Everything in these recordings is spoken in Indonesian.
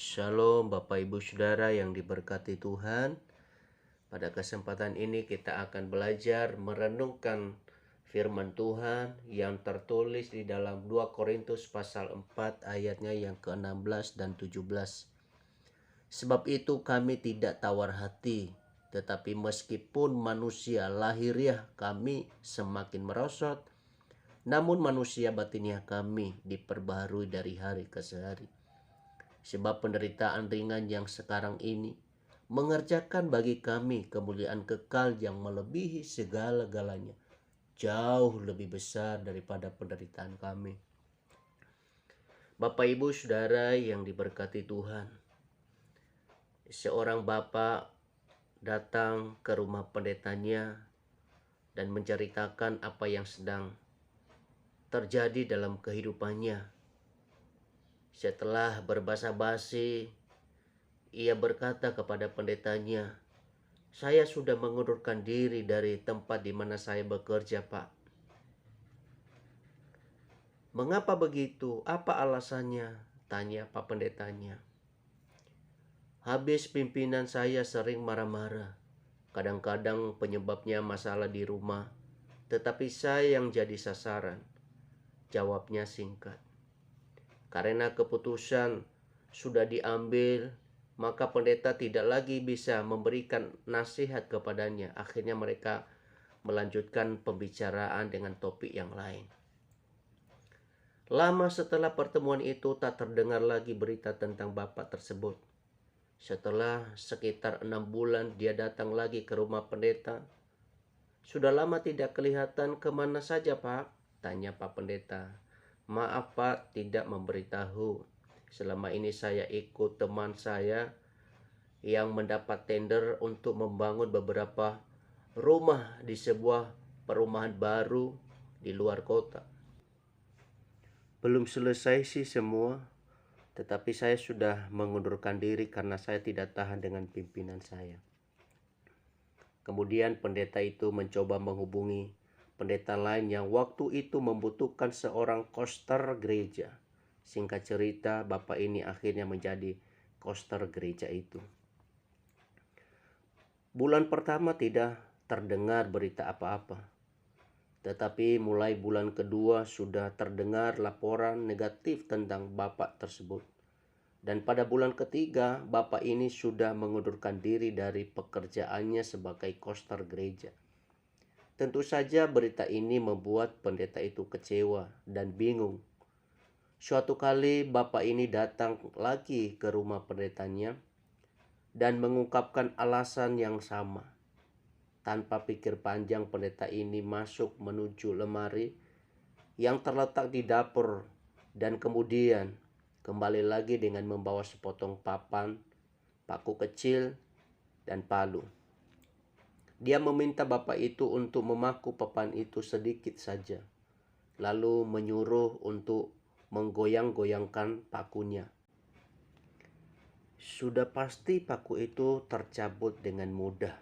Shalom Bapak Ibu Saudara yang diberkati Tuhan. Pada kesempatan ini kita akan belajar merenungkan firman Tuhan yang tertulis di dalam 2 Korintus pasal 4 ayatnya yang ke-16 dan 17. Sebab itu kami tidak tawar hati, tetapi meskipun manusia lahiriah kami semakin merosot, namun manusia batiniah kami diperbaharui dari hari ke hari. Sebab penderitaan ringan yang sekarang ini mengerjakan bagi kami kemuliaan kekal yang melebihi segala-galanya, jauh lebih besar daripada penderitaan kami. Bapak Ibu Saudara yang diberkati Tuhan, seorang bapak datang ke rumah pendetanya dan menceritakan apa yang sedang terjadi dalam kehidupannya. Setelah berbasa-basi, ia berkata kepada pendetanya, "Saya sudah mengundurkan diri dari tempat di mana saya bekerja, Pak." "Mengapa begitu? Apa alasannya?" tanya Pak Pendetanya. "Habis pimpinan saya sering marah-marah. Kadang-kadang penyebabnya masalah di rumah, tetapi saya yang jadi sasaran," jawabnya singkat. "Karena keputusan sudah diambil, maka pendeta tidak lagi bisa memberikan nasihat kepadanya." Akhirnya mereka melanjutkan pembicaraan dengan topik yang lain. Lama setelah pertemuan itu tak terdengar lagi berita tentang bapak tersebut. Setelah sekitar 6 bulan dia datang lagi ke rumah pendeta. "Sudah lama tidak kelihatan, kemana saja, Pak?" tanya Pak Pendeta. "Maaf Pak, tidak memberitahu. Selama ini saya ikut teman saya yang mendapat tender untuk membangun beberapa rumah di sebuah perumahan baru di luar kota. Belum selesai sih semua, tetapi saya sudah mengundurkan diri karena saya tidak tahan dengan pimpinan saya." Kemudian pendeta itu mencoba menghubungi pendeta lain yang waktu itu membutuhkan seorang koster gereja. Singkat cerita, bapak ini akhirnya menjadi koster gereja itu. Bulan pertama tidak terdengar berita apa-apa. Tetapi mulai bulan kedua sudah terdengar laporan negatif tentang bapak tersebut. Dan pada bulan ketiga, bapak ini sudah mengundurkan diri dari pekerjaannya sebagai koster gereja. Tentu saja berita ini membuat pendeta itu kecewa dan bingung. Suatu kali bapak ini datang lagi ke rumah pendetanya dan mengungkapkan alasan yang sama. Tanpa pikir panjang, pendeta ini masuk menuju lemari yang terletak di dapur dan kemudian kembali lagi dengan membawa sepotong papan, paku kecil, dan palu. Dia meminta bapak itu untuk memaku papan itu sedikit saja, lalu menyuruh untuk menggoyang-goyangkan pakunya. Sudah pasti paku itu tercabut dengan mudah.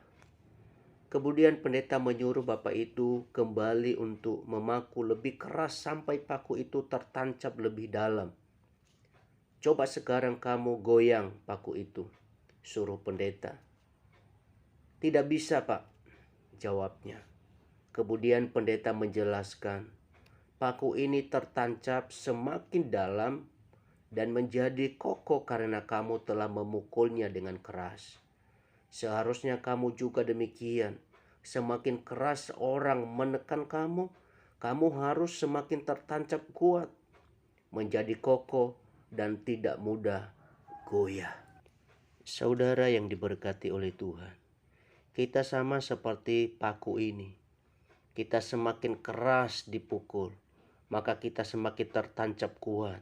Kemudian pendeta menyuruh bapak itu kembali untuk memaku lebih keras sampai paku itu tertancap lebih dalam. "Coba sekarang kamu goyang paku itu," suruh pendeta. "Tidak bisa, Pak," jawabnya. Kemudian pendeta menjelaskan, paku ini tertancap semakin dalam dan menjadi kokoh karena kamu telah memukulnya dengan keras. Seharusnya kamu juga demikian. Semakin keras orang menekan kamu, kamu harus semakin tertancap kuat, menjadi kokoh dan tidak mudah goyah. Saudara yang diberkati oleh Tuhan, kita sama seperti paku ini. Kita semakin keras dipukul, maka kita semakin tertancap kuat.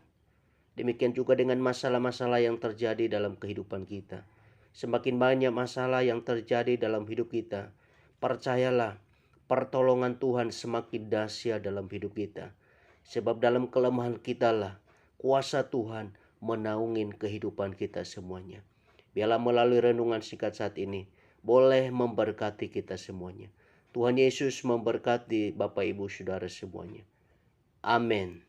Demikian juga dengan masalah-masalah yang terjadi dalam kehidupan kita. Semakin banyak masalah yang terjadi dalam hidup kita, percayalah, pertolongan Tuhan semakin dahsyat dalam hidup kita. Sebab dalam kelemahan kita lah kuasa Tuhan menaungin kehidupan kita semuanya. Biarlah melalui renungan singkat saat ini boleh memberkati kita semuanya. Tuhan Yesus memberkati Bapak Ibu Saudara semuanya. Amin.